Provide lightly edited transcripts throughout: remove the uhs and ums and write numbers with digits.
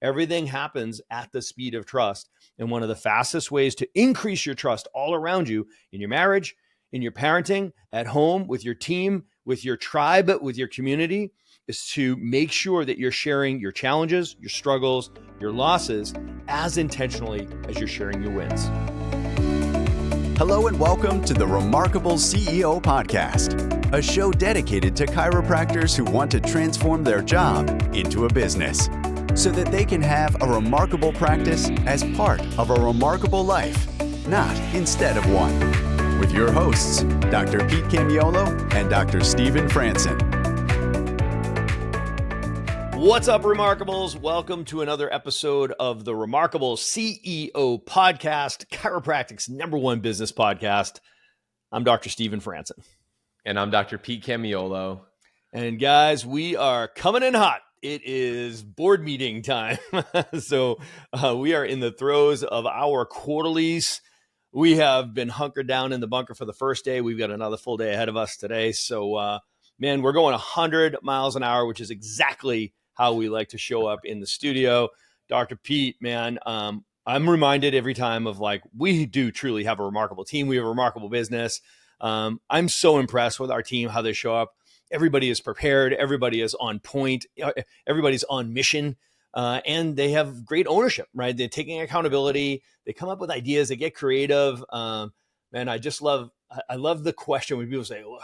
Everything happens at the speed of trust. And one of the fastest ways to increase your trust all around you, in your marriage, in your parenting, at home, with your team, with your tribe, with your community, is to make sure that you're sharing your challenges, your struggles, your losses as intentionally as you're sharing your wins. Hello and welcome to the Remarkable CEO Podcast, a show dedicated to chiropractors who want to transform their job into a business so that they can have a remarkable practice as part of a remarkable life, not instead of one. With your hosts, Dr. Pete Camiolo and Dr. Stephen Franson. What's up, Remarkables? Welcome to another episode of the Remarkable CEO Podcast, Chiropractic's #1 business podcast. I'm Dr. Stephen Franson. And I'm Dr. Pete Camiolo. And guys, we are coming in hot. It is board meeting time. So we are in the throes of our quarterlies. We have been hunkered down in the bunker for the first day. We've got another full day ahead of us today. So, man, we're going 100 miles an hour, which is exactly how we like to show up in the studio. Dr. Pete, man, I'm reminded every time of we do truly have a remarkable team. We have a remarkable business. I'm so impressed with our team, how they show up. Everybody is prepared. Everybody is on point. Everybody's on mission. And they have great ownership, right? They're taking accountability. They come up with ideas. They get creative. Man, I love the question when people say, well,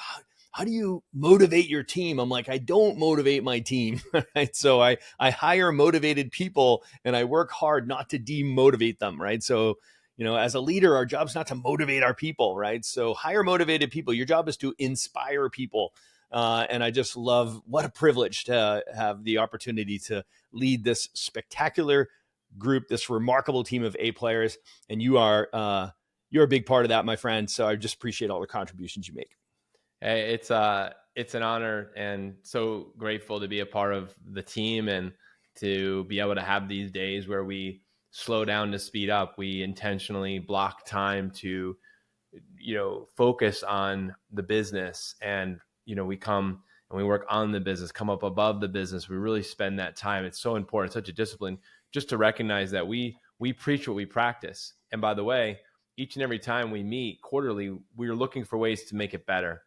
how do you motivate your team? I'm like, I don't motivate my team, right? So I hire motivated people and I work hard not to demotivate them, right? So, as a leader, our job is not to motivate our people, right? So hire motivated people. Your job is to inspire people. And I just love, what a privilege to have the opportunity to lead this spectacular group, this remarkable team of A players. And you're a big part of that, my friend. So I just appreciate all the contributions you make. Hey, it's an honor and so grateful to be a part of the team and to be able to have these days where we slow down to speed up. We intentionally block time to, focus on the business, and, we come and we work on the business, come up above the business. We really spend that time. It's so important, such a discipline, just to recognize that we preach what we practice. And by the way, each and every time we meet quarterly, we're looking for ways to make it better.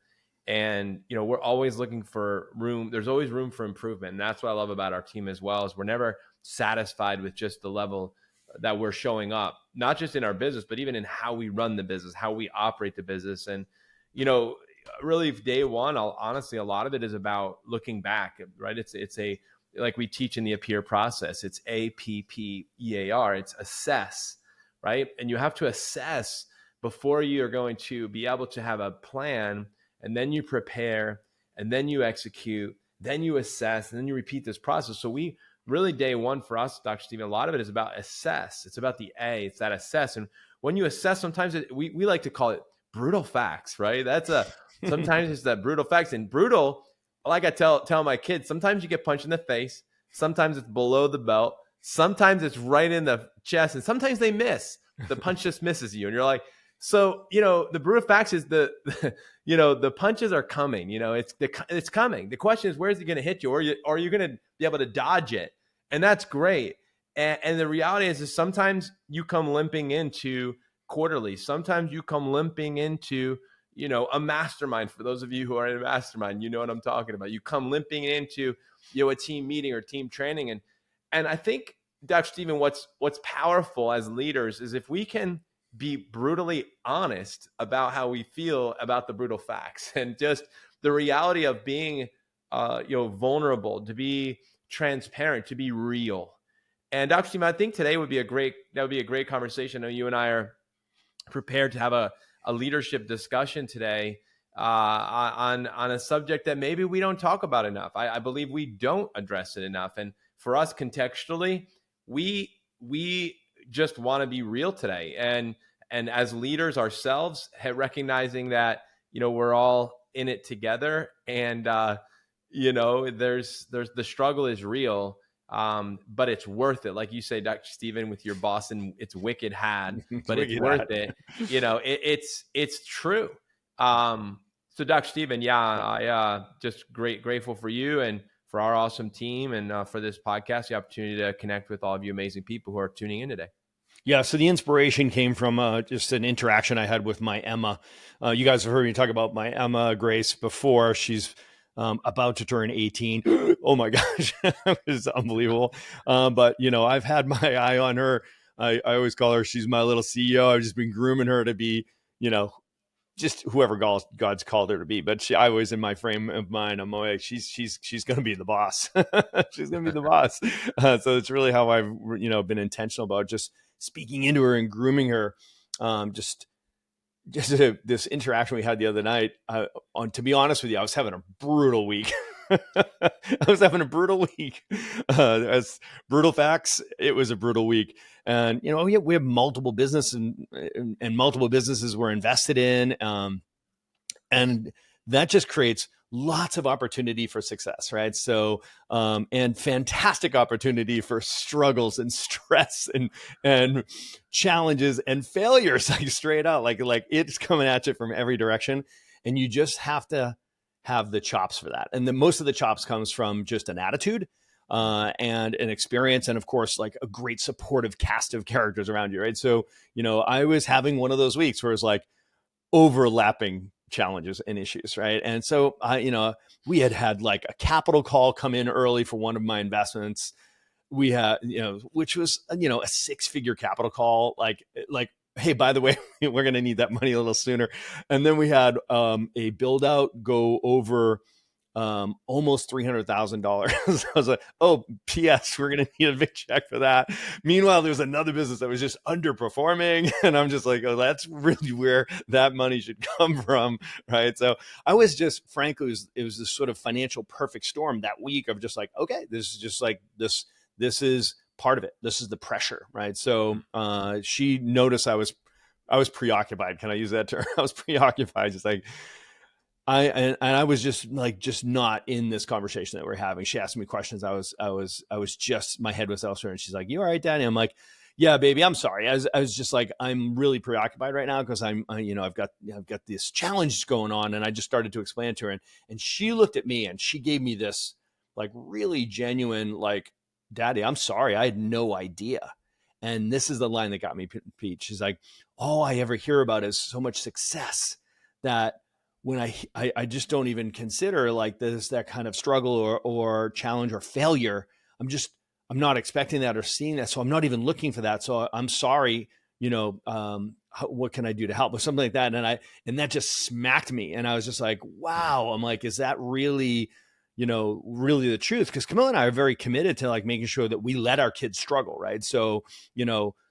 And, we're always looking for room. There's always room for improvement. And that's what I love about our team as well, is we're never satisfied with just the level that we're showing up, not just in our business, but even in how we run the business, how we operate the business. And, really day one, honestly, a lot of it is about looking back, right? It's like we teach in the APPEAR process, it's APPEAR, it's assess, right? And you have to assess before you're going to be able to have a plan. And then you prepare, and then you execute, then you assess, and then you repeat this process. So we really, day one for us, Dr. Stephen, a lot of it is about assess. It's about the A, it's that assess. And when you assess, sometimes we like to call it brutal facts, right? Sometimes it's that brutal facts. And brutal, like I tell my kids, sometimes you get punched in the face. Sometimes it's below the belt. Sometimes it's right in the chest. And sometimes they miss. The punch just misses you. And you're like, so, the brutal facts is the punches are coming, it's coming. The question is, where is he going to hit you? Or are you going to be able to dodge it? And that's great. And the reality is sometimes you come limping into quarterly. Sometimes you come limping into, a mastermind. For those of you who are in a mastermind, you know what I'm talking about. You come limping into, a team meeting or team training. And I think, Dr. Stephen, what's powerful as leaders is if we can be brutally honest about how we feel about the brutal facts, and just the reality of being, vulnerable, to be transparent, to be real. And Dr. Stephen, I think today would be a great conversation. I know you and I are prepared to have a leadership discussion today on a subject that maybe we don't talk about enough. I believe we don't address it enough. And for us, contextually, we just want to be real today. And as leaders ourselves, recognizing that, we're all in it together, and, there's the struggle is real, but it's worth it. Like you say, Dr. Stephen, with your boss, and it's wicked had, but it's worth it. It's true. So Dr. Stephen, I just grateful for you and for our awesome team and for this podcast, the opportunity to connect with all of you amazing people who are tuning in today. Yeah, so the inspiration came from just an interaction I had with my Emma. You guys have heard me talk about my Emma Grace before. She's about to turn 18. Oh my gosh, it's unbelievable. But, I've had my eye on her. I always call her, she's my little CEO. I've just been grooming her to be, just whoever God's called her to be. But I was in my frame of mind. I'm like, she's going to be the boss. She's going to be the boss. So it's really how I've, been intentional about just speaking into her and grooming her. This interaction we had the other night. To be honest with you, I was having a brutal week. As brutal facts, it was a brutal week. And, we have multiple businesses and multiple businesses we're invested in. And that just creates lots of opportunity for success, right? So, and fantastic opportunity for struggles and stress and challenges and failures, like straight out, like it's coming at you from every direction. And you just have to have the chops for that. And most of the chops comes from just an attitude and an experience. And of course, like a great supportive cast of characters around you, right? So, I was having one of those weeks where it's like overlapping challenges and issues, right? And so, we had like a capital call come in early for one of my investments. We had, which was, a 6-figure capital call, like, hey, by the way, we're going to need that money a little sooner. And then we had a build out go over almost $300,000. I was like, oh, P.S., we're going to need a big check for that. Meanwhile, there's another business that was just underperforming. And I'm just like, oh, that's really where that money should come from. Right. So I was just, frankly, it was this sort of financial perfect storm that week of just like, okay, this is just like this is part of it. This is the pressure. Right. So she noticed I was preoccupied. Can I use that term? I was preoccupied. Just like, I was just not in this conversation that we're having. She asked me questions. I was just, my head was elsewhere. And she's like, "You all right, Daddy?" I'm like, "Yeah, baby, I'm sorry." I was just like, I'm really preoccupied right now because I've got this challenge going on. And I just started to explain it to her. And she looked at me and she gave me this like really genuine, like, "Daddy, I'm sorry. I had no idea." And this is the line that got me, Pete. She's like, "All I ever hear about is so much success that when I just don't even consider like that kind of struggle or challenge or failure. I'm not expecting that or seeing that. So I'm not even looking for that. So I'm sorry, what can I do to help?" or something like that. And that just smacked me. And I was just like, wow. I'm like, is that really, really the truth? Because Camilla and I are very committed to like making sure that we let our kids struggle. Right. So,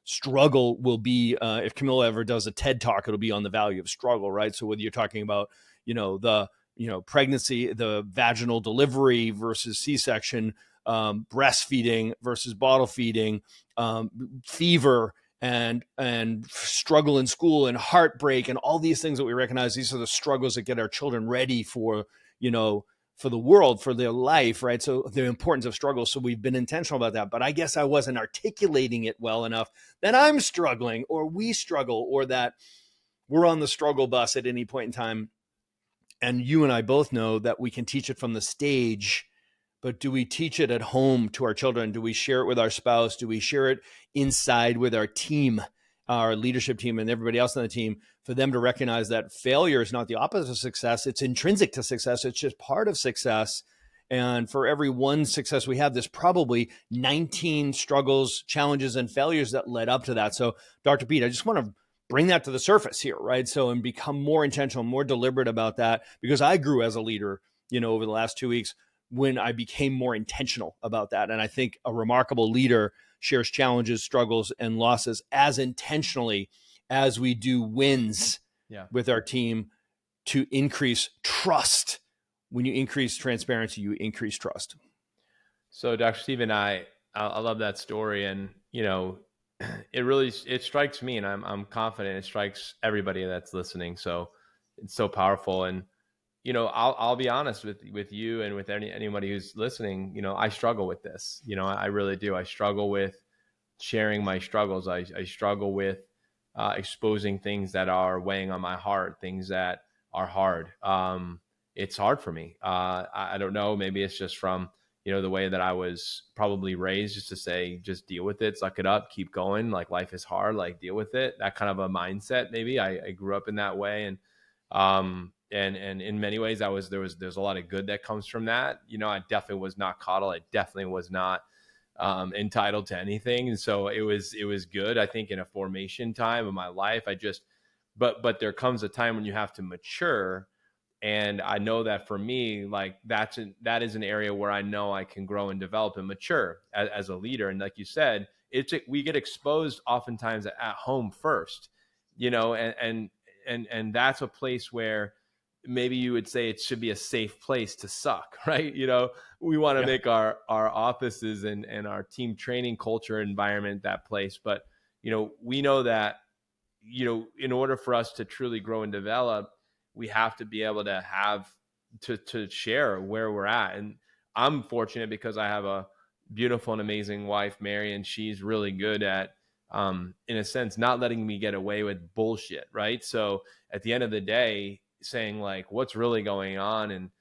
struggle will be, if Camilla ever does a TED talk, it'll be on the value of struggle, right? So whether you're talking about, the, pregnancy, the vaginal delivery versus C-section, breastfeeding versus bottle feeding, fever and struggle in school and heartbreak and all these things that we recognize, these are the struggles that get our children ready for, for the world, for their life, right? So the importance of struggle. So we've been intentional about that, but I guess I wasn't articulating it well enough that I'm struggling or we struggle or that we're on the struggle bus at any point in time. And you and I both know that we can teach it from the stage, but do we teach it at home to our children? Do we share it with our spouse? Do we share it inside with our team, our leadership team and everybody else on the team, for them to recognize that failure is not the opposite of success. It's intrinsic to success. It's just part of success. And for every one success we have, there's probably 19 struggles, challenges, and failures that led up to that. So Dr. Pete, I just want to bring that to the surface here, right? So, and become more intentional, more deliberate about that, because I grew as a leader, over the last 2 weeks when I became more intentional about that. And I think a remarkable leader shares challenges, struggles, and losses as intentionally as we do wins with our team to increase trust. When you increase transparency, you increase trust. So Dr. Stephen, I love that story. And, it strikes me, and I'm confident it strikes everybody that's listening. So it's so powerful. And, I'll be honest with you and with anybody who's listening, I struggle with this. I really do. I struggle with sharing my struggles. I struggle with exposing things that are weighing on my heart, things that are hard. It's hard for me. I don't know. Maybe it's just from, the way that I was probably raised, just to say, just deal with it, suck it up, keep going. Like, life is hard, like, deal with it. That kind of a mindset. Maybe I grew up in that way. And in many ways there's a lot of good that comes from that. I definitely was not coddled. I definitely was not entitled to anything. And so it was good, I think, in a formation time of my life. But there comes a time when you have to mature. And I know that for me, like, that is an area where I know I can grow and develop and mature as a leader. And like you said, we get exposed oftentimes at home first, and that's a place where maybe you would say it should be a safe place to suck, right? We want to make our offices and our team training culture environment that place. But, we know that, in order for us to truly grow and develop, we have to be able to have to share where we're at. And I'm fortunate because I have a beautiful and amazing wife, Mary, and she's really good at, in a sense, not letting me get away with bullshit, right? So at the end of the day, saying, like, what's really going on, and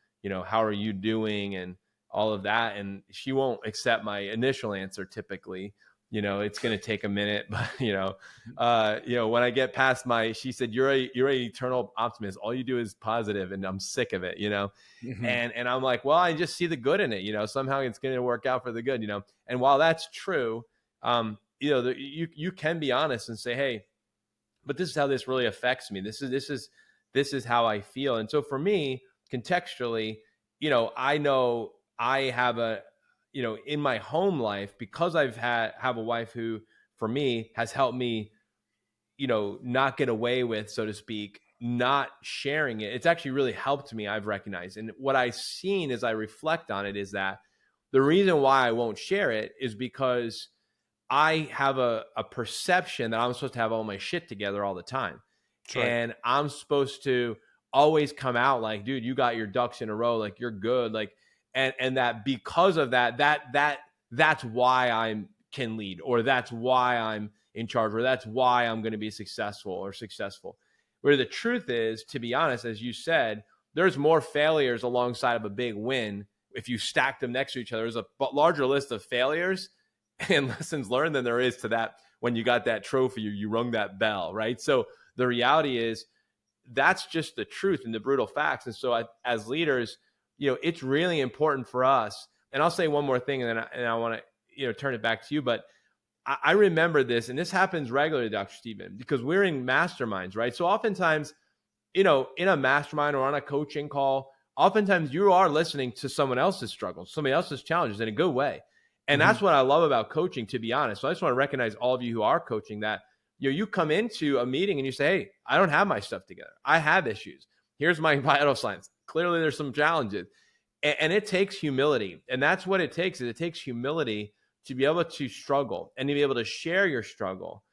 how are you doing, and all of that. And she won't accept my initial answer typically. It's going to take a minute, but when I get past she said, you're an eternal optimist, all you do is positive, and I'm sick of it. Mm-hmm. And I'm like, well, I just see the good in it. Somehow it's going to work out for the good. And while that's true, you can be honest and say, hey, but this is how this really affects me. This is how I feel. And so for me, contextually, I know I have in my home life, because have a wife who, for me, has helped me, not get away with, so to speak, not sharing it. It's actually really helped me, I've recognized. And what I've seen as I reflect on it is that the reason why I won't share it is because I have a perception that I'm supposed to have all my shit together all the time. Right. And I'm supposed to always come out like, dude, you got your ducks in a row, like, you're good, like, and that because of that's why I can lead, or that's why I'm in charge, or that's why I'm going to be successful. Where the truth is, to be honest, as you said, there's more failures alongside of a big win. If you stack them next to each other, there's a larger list of failures and lessons learned than there is to that. When you got that trophy, you rung that bell, right? So the reality is, that's just the truth and the brutal facts. And so as leaders, it's really important for us. And I'll say one more thing, and then I want to, turn it back to you. But I remember this, and this happens regularly, Dr. Stephen, because we're in masterminds, right? So oftentimes, in a mastermind or on a coaching call, oftentimes you are listening to someone else's struggles, somebody else's challenges in a good way. And that's what I love about coaching, to be honest. So I just want to recognize all of you who are coaching that, you come into a meeting and you say, hey, I don't have my stuff together. I have issues. Here's my vital signs. Clearly there's some challenges. And it takes humility. And that's what it takes. It takes humility to be able to struggle and to be able to share your struggle.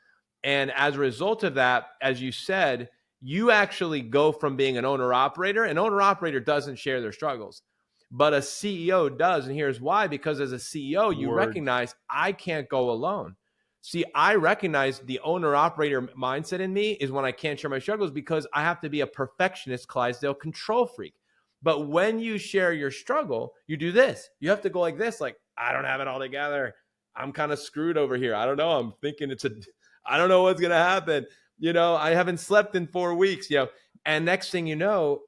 And as a result of that, as you said, you actually go from being an owner-operator. An owner-operator doesn't share their struggles, but a CEO does. And here's why. Because as a CEO, you recognize, I can't go alone. See, I recognize the owner-operator mindset in me is when I can't share my struggles, because I have to be a perfectionist, Clydesdale control freak. But when you share your struggle, you do this. You have to go like this, like, I don't have it all together. I'm kind of screwed over here. I don't know. I'm thinking I don't know what's going to happen. I haven't slept in 4 weeks, and next thing you know,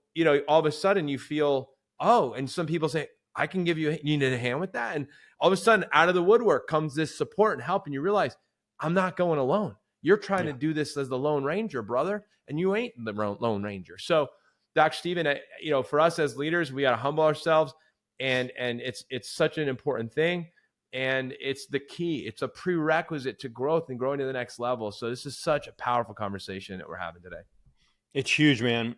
all of a sudden you feel, oh, and some people say, I can give you need a hand with that. And all of a sudden, out of the woodwork comes this support and help. And you realize, I'm not going alone. You're trying to do this as the Lone Ranger, brother, and you ain't the Lone Ranger. So, Dr. Stephen, for us as leaders, we got to humble ourselves, and it's such an important thing, and it's the key. It's a prerequisite to growth and growing to the next level. So this is such a powerful conversation that we're having today. It's huge, man.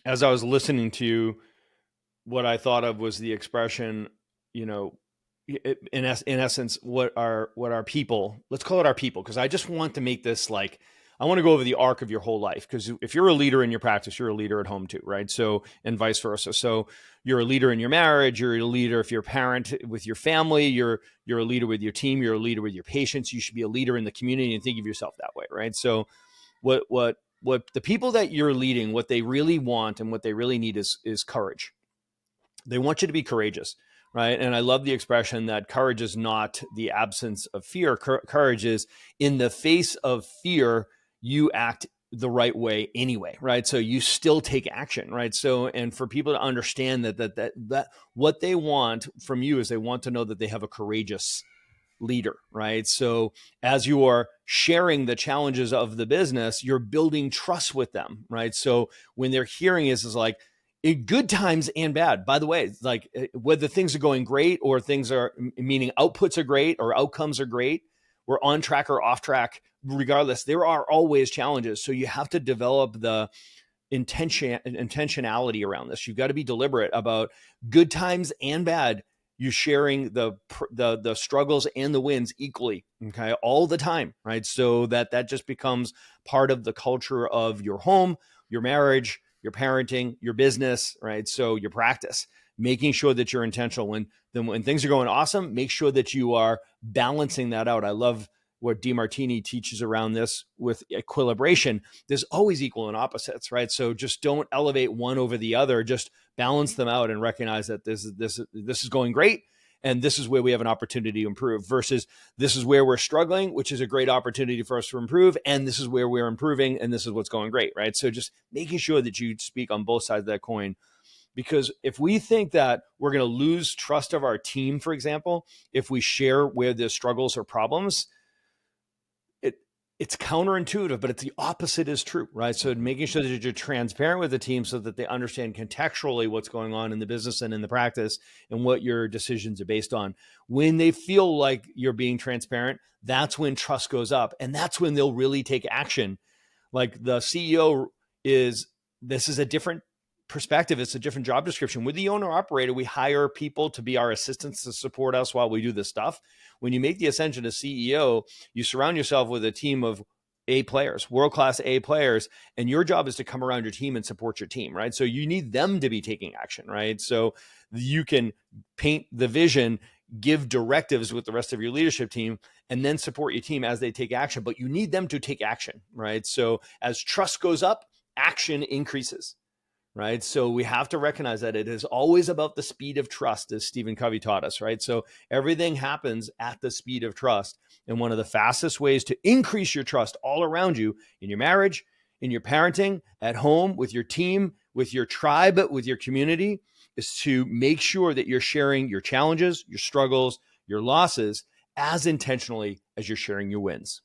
As I was listening to you, what I thought of was the expression, in essence, what are people, let's call it our people. Cause I just want to make this like, I want to go over the arc of your whole life. Cause if you're a leader in your practice, you're a leader at home too. Right. So, and vice versa. So you're a leader in your marriage. You're a leader if you're a parent with your family, you're a leader with your team. You're a leader with your patients. You should be a leader in the community and think of yourself that way. Right. So what the people that you're leading, what they really want and what they really need is courage. They want you to be courageous, right? And I love the expression that courage is not the absence of fear. Courage is in the face of fear, you act the right way anyway, right? So you still take action, right? So, and for people to understand that what they want from you is they want to know that they have a courageous leader, right? So as you are sharing the challenges of the business, you're building trust with them, right? So when they're hearing is like, in good times and bad, by the way, like whether things are going great or things are, meaning outputs are great or outcomes are great, we're on track or off track, regardless, there are always challenges. So you have to develop the intentionality around this. You've got to be deliberate about good times and bad. You're sharing the struggles and the wins equally, okay, all the time, right? So that just becomes part of the culture of your home, your marriage, your parenting, your business, right? So your practice, making sure that you're intentional. When things are going awesome, make sure that you are balancing that out. I love what DeMartini teaches around this with equilibration. There's always equal and opposites, right? So just don't elevate one over the other. Just balance them out and recognize that this is going great, and this is where we have an opportunity to improve, versus this is where we're struggling, which is a great opportunity for us to improve, and this is where we're improving, and this is what's going great, right? So just making sure that you speak on both sides of that coin. Because if we think that we're going to lose trust of our team, for example, if we share where there's struggles or problems, it's counterintuitive, but it's the opposite is true, right? So making sure that you're transparent with the team so that they understand contextually what's going on in the business and in the practice and what your decisions are based on. When they feel like you're being transparent, that's when trust goes up, and that's when they'll really take action. Like the CEO this is a different perspective. It's a different job description. With the owner operator, we hire people to be our assistants to support us while we do this stuff. When you make the ascension to CEO, you surround yourself with a team of A players, world-class A players, and your job is to come around your team and support your team, right? So you need them to be taking action, right? So you can paint the vision, give directives with the rest of your leadership team, and then support your team as they take action, but you need them to take action, right? So as trust goes up, action increases. Right. So we have to recognize that it is always about the speed of trust, as Stephen Covey taught us. Right. So everything happens at the speed of trust. And one of the fastest ways to increase your trust all around you, in your marriage, in your parenting, at home, with your team, with your tribe, with your community, is to make sure that you're sharing your challenges, your struggles, your losses as intentionally as you're sharing your wins.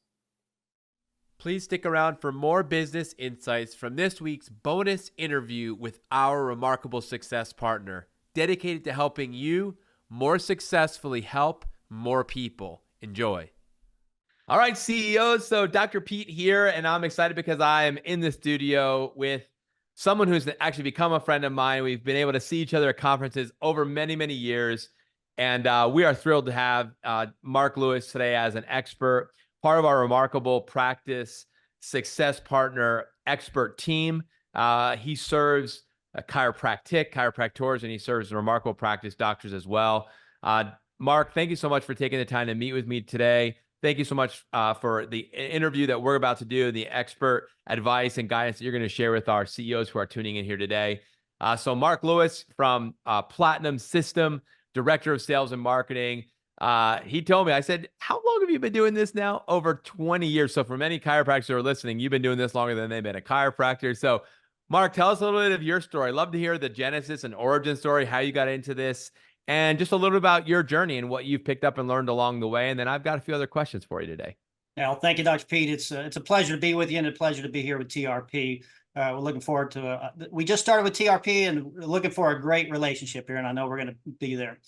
Please stick around for more business insights from this week's bonus interview with our remarkable success partner, dedicated to helping you more successfully help more people. Enjoy. All right, CEOs. So Dr. Pete here, and I'm excited because I am in the studio with someone who's actually become a friend of mine. We've been able to see each other at conferences over many, many years. And we are thrilled to have Mark Lewis today as an expert, part of our remarkable practice success partner expert team. He serves chiropractors, and he serves remarkable practice doctors as well. Mark, thank you so much for taking the time to meet with me today. Thank you so much for the interview that we're about to do, the expert advice and guidance that you're going to share with our CEOs who are tuning in here today. So Mark Lewis from Platinum System, Director of Sales and Marketing. He told me, I said, how long have you been doing this now? Over 20 years. So for many chiropractors who are listening, you've been doing this longer than they've been a chiropractor. So Mark, tell us a little bit of your story. I'd love to hear the genesis and origin story, how you got into this, and just a little bit about your journey and what you've picked up and learned along the way. And then I've got a few other questions for you today. Well, thank you, Dr. Pete. It's a pleasure to be with you and a pleasure to be here with TRP. We're looking forward to, we just started with TRP and we're looking for a great relationship here, and I know we're going to be there.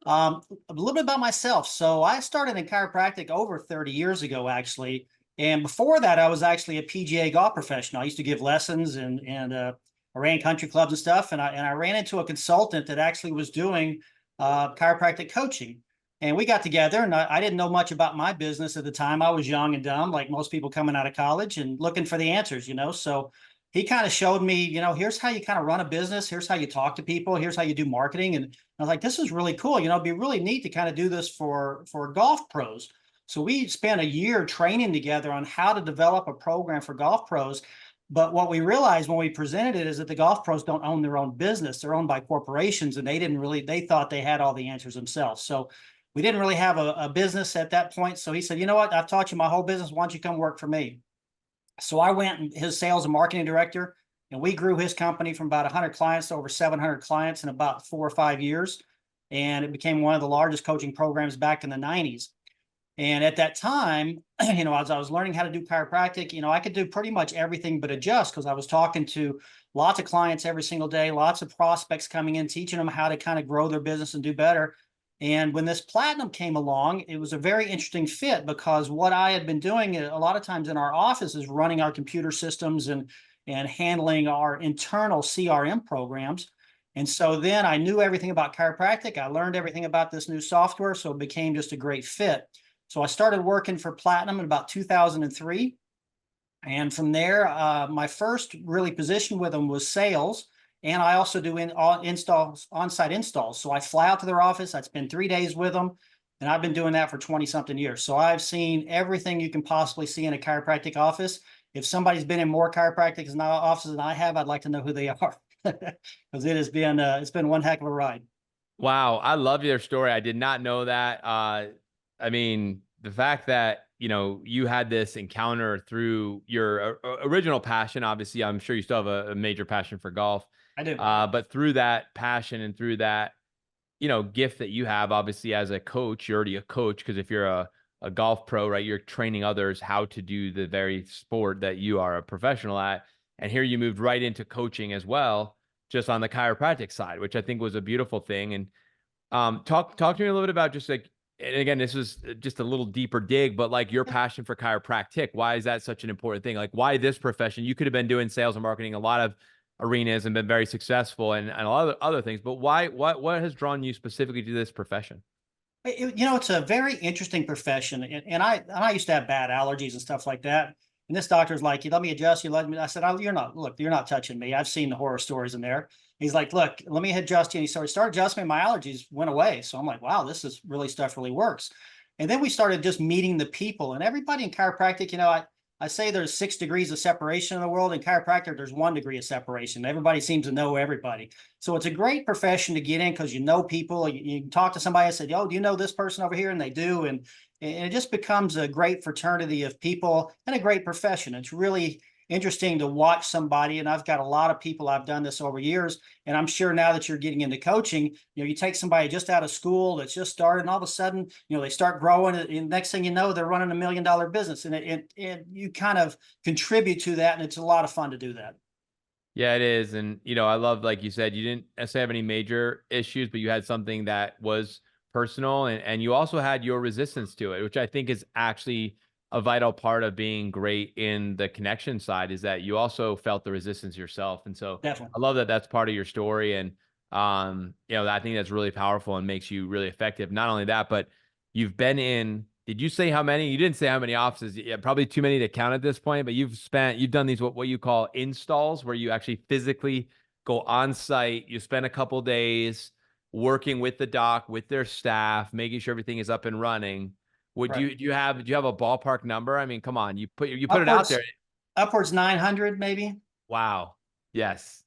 A little bit about myself. So I started in chiropractic over 30 years ago, actually. And before that, I was actually a PGA golf professional. I used to give lessons and I ran country clubs and stuff. And I ran into a consultant that actually was doing chiropractic coaching. And we got together, and I didn't know much about my business at the time. I was young and dumb, like most people coming out of college and looking for the answers, So he kind of showed me, here's how you kind of run a business. Here's how you talk to people. Here's how you do marketing. And I was like, this is really cool. It'd be really neat to kind of do this for golf pros. So we spent a year training together on how to develop a program for golf pros. But what we realized when we presented it is that the golf pros don't own their own business. They're owned by corporations, and they thought they had all the answers themselves. So we didn't really have a business at that point. So he said, you know what? I've taught you my whole business. Why don't you come work for me? So I went and his sales and marketing director, and we grew his company from about 100 clients to over 700 clients in about 4 or 5 years. And it became one of the largest coaching programs back in the 90s. And at that time, as I was learning how to do chiropractic, I could do pretty much everything but adjust, because I was talking to lots of clients every single day, lots of prospects coming in, teaching them how to kind of grow their business and do better. And when this platinum came along, it was a very interesting fit, because what I had been doing a lot of times in our office is running our computer systems and handling our internal CRM programs. And so then I knew everything about chiropractic. I learned everything about this new software. So it became just a great fit. So I started working for Platinum in about 2003. And from there, my first really position with them was sales. And I also do installs, on-site installs. So I fly out to their office. I'd spend 3 days with them. And I've been doing that for 20 something years. So I've seen everything you can possibly see in a chiropractic office. If somebody's been in more chiropractic offices than I have, I'd like to know who they are. Because it's been one heck of a ride. Wow, I love your story. I did not know that. I mean, the fact that, you had this encounter through your original passion, obviously, I'm sure you still have a major passion for golf. I do. But through that passion and through that, gift that you have, obviously, as a coach, you're already a coach, because if you're a golf pro, right, you're training others how to do the very sport that you are a professional at. And here you moved right into coaching as well, just on the chiropractic side, which I think was a beautiful thing. And talk to me a little bit about just like, and again, this is just a little deeper dig, but like your passion for chiropractic. Why is that such an important thing? Like, why this profession? You could have been doing sales and marketing a lot of arenas and been very successful and a lot of other things, but why, what has drawn you specifically to this profession? It's a very interesting profession, and I used to have bad allergies and stuff like that. And this doctor's like, "You let me adjust. You let me." I said, "Oh, you're not touching me. I've seen the horror stories in there." He's like, "Look, let me adjust you." And he started adjusting me. My allergies went away. So I'm like, "Wow, stuff really works." And then we started just meeting the people, and everybody in chiropractic. I say there's 6 degrees of separation in the world. In chiropractic, there's 1 degree of separation. Everybody seems to know everybody. So it's a great profession to get in, because you know people. You can talk to somebody and say, "Oh, do you know this person over here?" And they do. And it just becomes a great fraternity of people and a great profession. It's really interesting to watch somebody. And I've got a lot of people, I've done this over years. And I'm sure now that you're getting into coaching, you take somebody just out of school that's just started, and all of a sudden, they start growing. And next thing you know, they're running $1 million business. And you kind of contribute to that. And it's a lot of fun to do that. Yeah, it is. And, I love, like you said, you didn't necessarily have any major issues, but you had something that was personal, and you also had your resistance to it, which I think is actually a vital part of being great in the connection side, is that you also felt the resistance yourself. And so Definitely. I love that that's part of your story. And, I think that's really powerful and makes you really effective. Not only that, but you've been in, did you say how many? You didn't say how many offices. Yeah, probably too many to count at this point, but you've done these, what you call installs, where you actually physically go on site. You spend a couple days working with the doc, with their staff, making sure everything is up and running. Right. Do you have a ballpark number? I mean, come on, you put it out there. Upwards 900, maybe. Wow. Yes.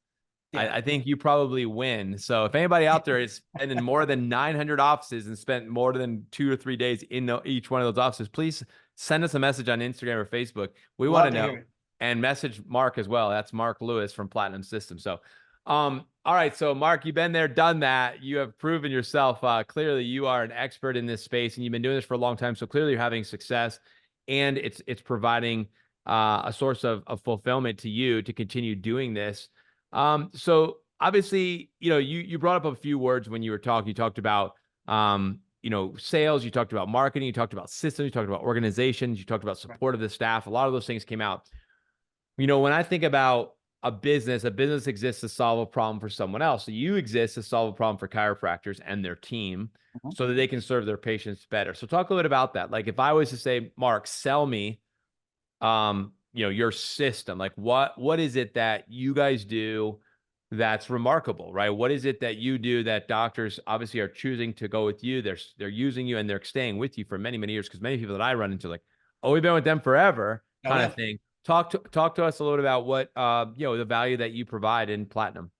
Yeah. I think you probably win. So if anybody out there is spending more than 900 offices and spent more than 2 or 3 days in each one of those offices, please send us a message on Instagram or Facebook. We want to know, and message Mark as well. That's Mark Lewis from Platinum Systems. So, all right. So Mark, you've been there, done that. You have proven yourself. Clearly you are an expert in this space, and you've been doing this for a long time. So clearly you're having success, and it's providing a source of fulfillment to you to continue doing this. So obviously, you brought up a few words when you were talking. You talked about, sales, you talked about marketing, you talked about systems, you talked about organizations, you talked about support of the staff. A lot of those things came out. When I think about a business exists to solve a problem for someone else. So you exist to solve a problem for chiropractors and their team, so that they can serve their patients better. So talk a little bit about that. Like, if I was to say, Mark, sell me, your system, like what is it that you guys do that's remarkable, right? What is it that you do that doctors obviously are choosing to go with you? They're using you, and they're staying with you for many, many years. Because many people that I run into, like, "Oh, we've been with them forever," kind of thing. Talk to us a little bit about what the value that you provide in Platinum.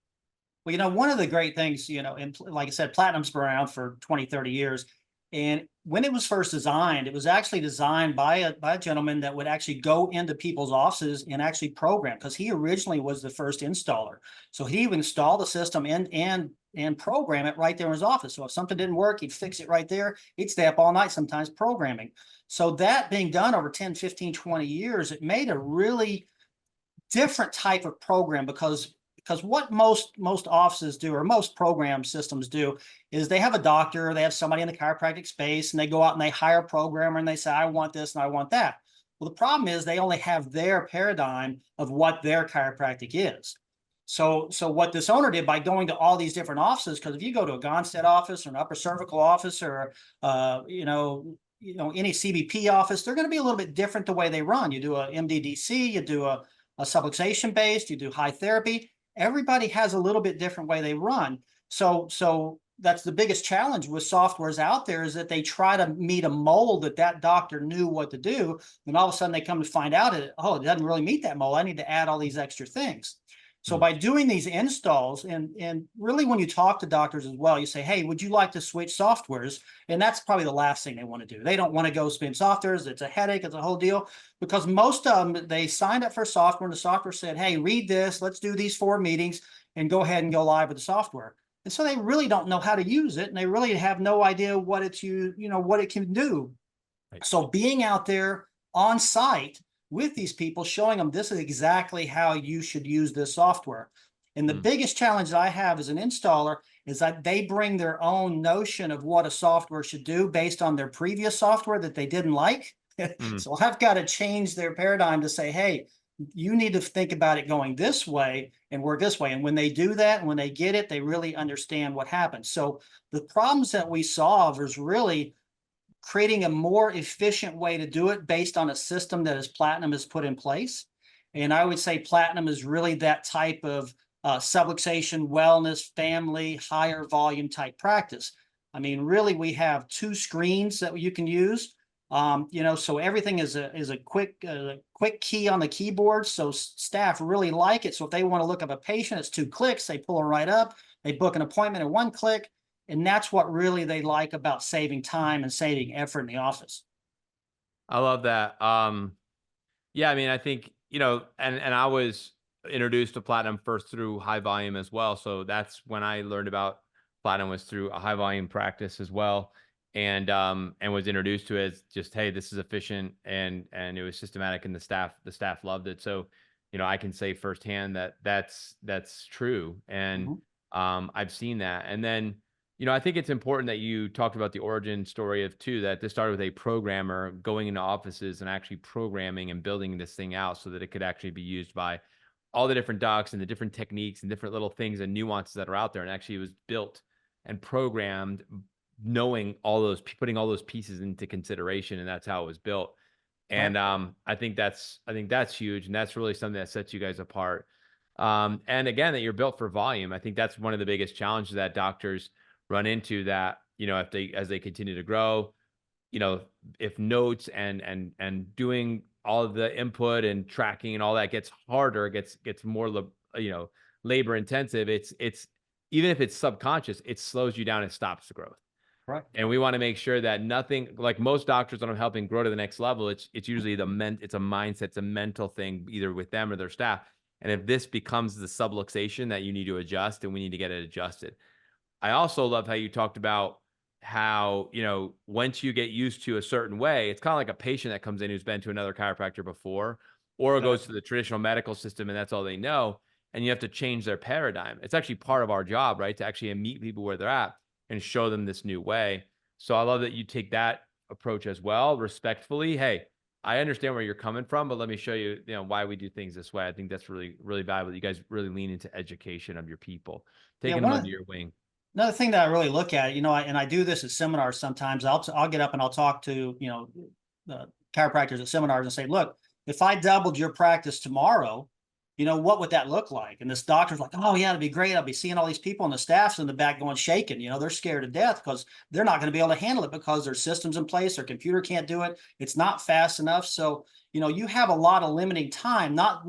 Well, one of the great things, and like I said, Platinum's been around for 20, 30 years. And when it was first designed, it was actually designed by a gentleman that would actually go into people's offices and actually program, because he originally was the first installer. So he would install the system and program it right there in his office. So if something didn't work, he'd fix it right there. He'd stay up all night sometimes programming. So that being done over 10, 15, 20 years, it made a really different type of program, because what most offices do, or most program systems do, is they have a doctor, they have somebody in the chiropractic space, and they go out and they hire a programmer and they say, I want this and I want that. Well, the problem is they only have their paradigm of what their chiropractic is. So what this owner did by going to all these different offices, because if you go to a Gonstead office or an upper cervical office, or any CBP office, they're going to be a little bit different the way they run. You do a MDDC, you do a subluxation based, you do high therapy. Everybody has a little bit different way they run. So that's the biggest challenge with softwares out there, is that they try to meet a mold that doctor knew what to do. And all of a sudden they come to find out it doesn't really meet that mold. I need to add all these extra things. So by doing these installs, and really when you talk to doctors as well, you say, hey, would you like to switch softwares? And that's probably the last thing they want to do. They don't want to go spin softwares. It's a headache. It's a whole deal, because most of them, they signed up for software and the software said, hey, read this. Let's do these 4 meetings and go ahead and go live with the software. And so they really don't know how to use it. And they really have no idea what what it can do. Right. So being out there on site with these people, showing them this is exactly how you should use this software. And the biggest challenge that I have as an installer is that they bring their own notion of what a software should do based on their previous software that they didn't like. So I've got to change their paradigm to say, hey, you need to think about it going this way and work this way. And when they do that, and when they get it, they really understand what happens. So the problems that we solve is really creating a more efficient way to do it based on a system that Platinum has put in place. And I would say Platinum is really that type of subluxation, wellness, family, higher volume type practice. I mean, really, we have 2 screens that you can use. So everything is a quick key on the keyboard. So staff really like it. So if they want to look up a patient, it's 2 clicks. They pull them right up. They book an appointment in 1 click. And that's what really they like about saving time and saving effort in the office. I love that. Yeah, I mean, I think, and I was introduced to Platinum first through high volume as well. So that's when I learned about Platinum, was through a high volume practice as well. And was introduced to it as just, hey, this is efficient, and it was systematic, and the staff loved it. So, I can say firsthand that that's true. And I've seen that. And then, I think it's important that you talked about the origin story of that this started with a programmer going into offices and actually programming and building this thing out so that it could actually be used by all the different docs and the different techniques and different little things and nuances that are out there. And actually it was built and programmed, knowing putting all those pieces into consideration. And that's how it was built. And I think that's huge. And that's really something that sets you guys apart. And again, that you're built for volume. I think that's one of the biggest challenges that doctors run into, that, as they continue to grow, if notes and doing all of the input and tracking and all that gets harder, gets more, labor intensive. It's even if it's subconscious, it slows you down and stops the growth. Right. And we want to make sure that nothing, like most doctors that I'm helping grow to the next level, it's usually it's a mindset, it's a mental thing, either with them or their staff. And if this becomes the subluxation that you need to adjust, and we need to get it adjusted. I also love how you talked about how, once you get used to a certain way, it's kind of like a patient that comes in who's been to another chiropractor before, or goes to the traditional medical system and that's all they know. And you have to change their paradigm. It's actually part of our job, right? To actually meet people where they're at and show them this new way. So I love that you take that approach as well, respectfully. Hey, I understand where you're coming from, but let me show you, why we do things this way. I think that's really, really valuable. You guys really lean into education of your people, taking them under your wing. Another thing that I really look at, and I do this at seminars sometimes. I'll get up and I'll talk to the chiropractors at seminars and say, look, if I doubled your practice tomorrow, what would that look like? And this doctor's like, oh yeah, it'd be great. I'll be seeing all these people and the staff's in the back going shaking. They're scared to death because they're not going to be able to handle it because their systems in place, their computer can't do it. It's not fast enough. So, you have a lot of limiting time, not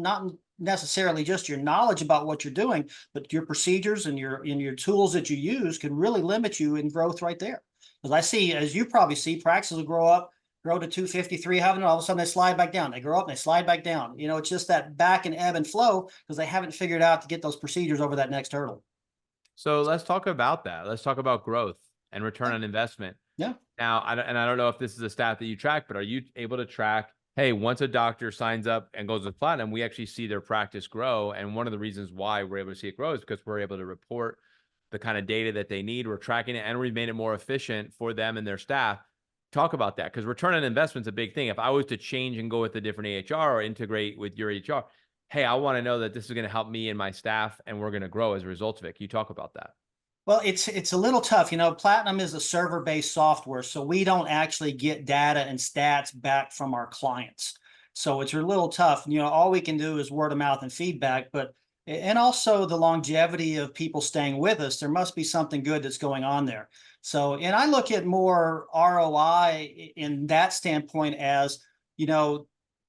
necessarily just your knowledge about what you're doing, but your procedures and your tools that you use can really limit you in growth right there. Because I see, as you probably see, practices will grow to 250, 300, all of a sudden they slide back down. They grow up and they slide back down. It's just that back and ebb and flow because they haven't figured out to get those procedures over that next hurdle. So let's talk about that. Let's talk about growth and return on investment. Yeah. Now, I don't know if this is a stat that you track, but are you able to track, hey, once a doctor signs up and goes with Platinum, we actually see their practice grow. And one of the reasons why we're able to see it grow is because we're able to report the kind of data that they need. We're tracking it and we've made it more efficient for them and their staff. Talk about that, because return on investment is a big thing. If I was to change and go with a different AHR or integrate with your AHR, hey, I want to know that this is going to help me and my staff and we're going to grow as a result of it. Can you talk about that? Well, it's a little tough. Platinum is a server-based software, so we don't actually get data and stats back from our clients. So it's a little tough. All we can do is word of mouth and feedback, and also the longevity of people staying with us. There must be something good that's going on there. So, and I look at more ROI in that standpoint as,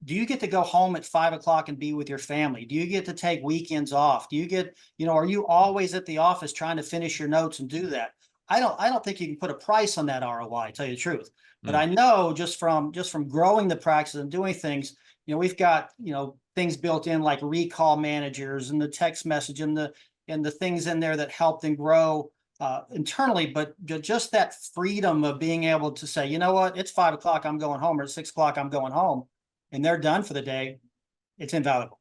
do you get to go home at 5 o'clock and be with your family? Do you get to take weekends off? Do you get, are you always at the office trying to finish your notes and do that? I don't think you can put a price on that ROI, to tell you the truth. But I know just from growing the practice and doing things, we've got, things built in like recall managers and the text message and the things in there that help them grow internally. But just that freedom of being able to say, you know what, it's 5 o'clock, I'm going home, or it's 6 o'clock, I'm going home, and they're done for the day, it's invaluable.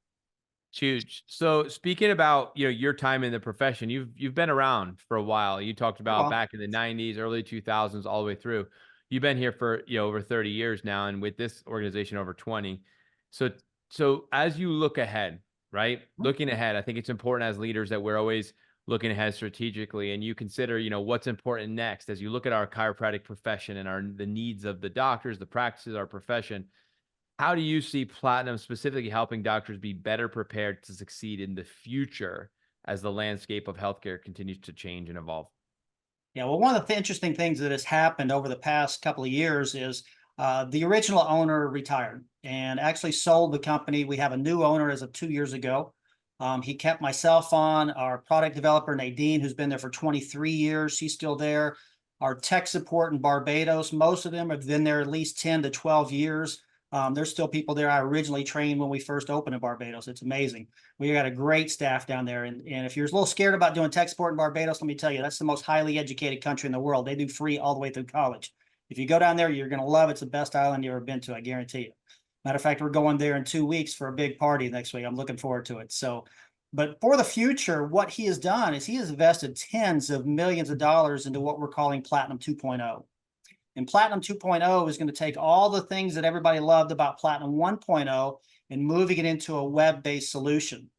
It's huge. So speaking about, your time in the profession, you've been around for a while. You talked about back in the 90s, early 2000s, all the way through. You've been here for, over 30 years now, and with this organization over 20. So as you look ahead, right? Looking ahead, I think it's important as leaders that we're always looking ahead strategically, and you consider, what's important next as you look at our chiropractic profession and the needs of the doctors, the practices, our profession. How do you see Platinum specifically helping doctors be better prepared to succeed in the future as the landscape of healthcare continues to change and evolve? Yeah, well, one of the interesting things that has happened over the past couple of years is the original owner retired and actually sold the company. We have a new owner as of 2 years ago. He kept myself on, our product developer, Nadine, who's been there for 23 years. She's still there. Our tech support in Barbados, most of them have been there at least 10 to 12 years. There's still people there I originally trained when we first opened in Barbados. It's amazing. We got a great staff down there. And if you're a little scared about doing tech support in Barbados, let me tell you, that's the most highly educated country in the world. They do free all the way through college. If you go down there, you're going to love it. It's the best island you've ever been to, I guarantee you. Matter of fact, we're going there in 2 weeks for a big party next week. I'm looking forward to it. So, but for the future, what he has done is he has invested tens of millions of dollars into what we're calling Platinum 2.0. And Platinum 2.0 is going to take all the things that everybody loved about Platinum 1.0 and moving it into a web-based solution.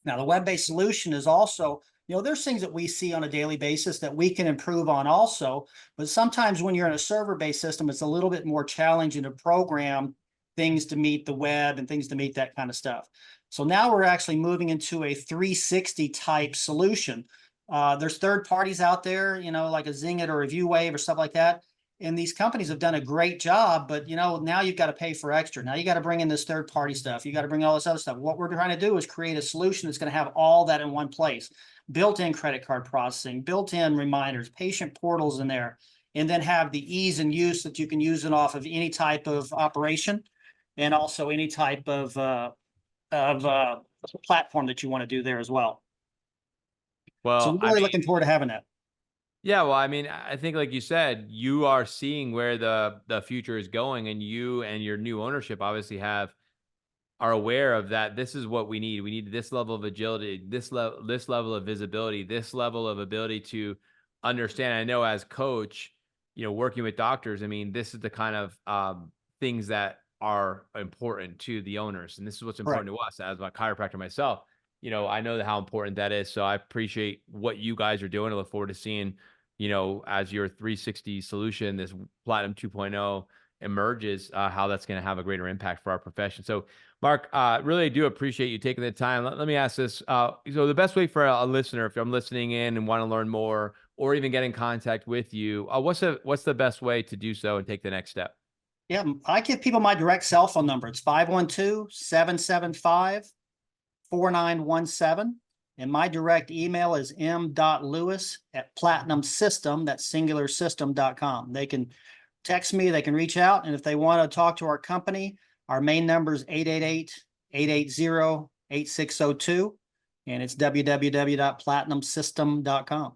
Now, the web-based solution is also, there's things that we see on a daily basis that we can improve on also. But sometimes when you're in a server-based system, it's a little bit more challenging to program things to meet the web and things to meet that kind of stuff. So now we're actually moving into a 360 type solution. There's third parties out there, like a Zingit or a ViewWave or stuff like that. And these companies have done a great job, but now you've got to pay for extra. Now you got to bring in this third party stuff. You got to bring all this other stuff. What we're trying to do is create a solution that's going to have all that in one place. Built-in credit card processing, built-in reminders, patient portals in there, and then have the ease and use that you can use it off of any type of operation and also any type of platform that you want to do there as well. Well, so we're really looking forward to having that. Yeah, well, I think like you said, you are seeing where the future is going, and you and your new ownership obviously are aware of that. This is what we need. We need this level of agility, this level of visibility, this level of ability to understand. I know as coach, working with doctors, this is the kind of things that are important to the owners, and this is what's important to us as a chiropractor myself. I know how important that is. So I appreciate what you guys are doing. I look forward to seeing, as your 360 solution, this Platinum 2.0, emerges, how that's going to have a greater impact for our profession. So Mark, really do appreciate you taking the time. Let me ask this. So the best way for a listener, if I'm listening in and want to learn more or even get in contact with you, what's the best way to do so and take the next step? Yeah, I give people my direct cell phone number. It's 512-775-4917. And my direct email is m.lewis@platinumsystem, that's singular-system.com. They can text me, they can reach out. And if they want to talk to our company, our main number is 888-880-8602. And it's www.platinumsystem.com.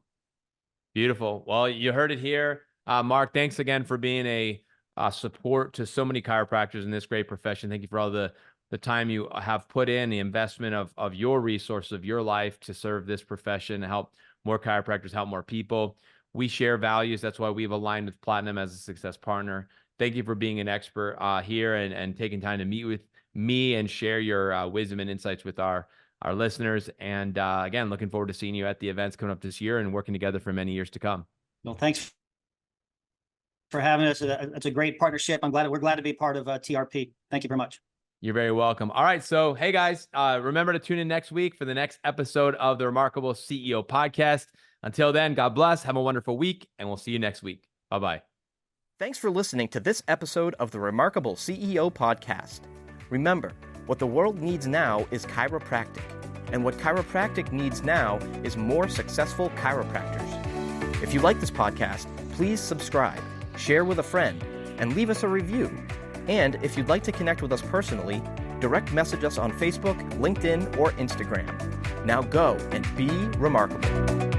Beautiful. Well, you heard it here. Mark, thanks again for being a support to so many chiropractors in this great profession. Thank you for all the time you have put in, the investment of your resources, of your life to serve this profession, to help more chiropractors, help more people. We share values. That's why we've aligned with Platinum as a success partner. Thank you for being an expert here and taking time to meet with me and share your wisdom and insights with our listeners. And again, looking forward to seeing you at the events coming up this year and working together for many years to come. Well, thanks for having us. It's a great partnership. We're glad to be part of TRP. Thank you very much. You're very welcome. All right. So, hey guys, remember to tune in next week for the next episode of the Remarkable CEO podcast. Until then, God bless. Have a wonderful week, and we'll see you next week. Bye-bye. Thanks for listening to this episode of the Remarkable CEO podcast. Remember, what the world needs now is chiropractic, and what chiropractic needs now is more successful chiropractors. If you like this podcast, please subscribe, share with a friend, and leave us a review. And if you'd like to connect with us personally, direct message us on Facebook, LinkedIn, or Instagram. Now go and be remarkable.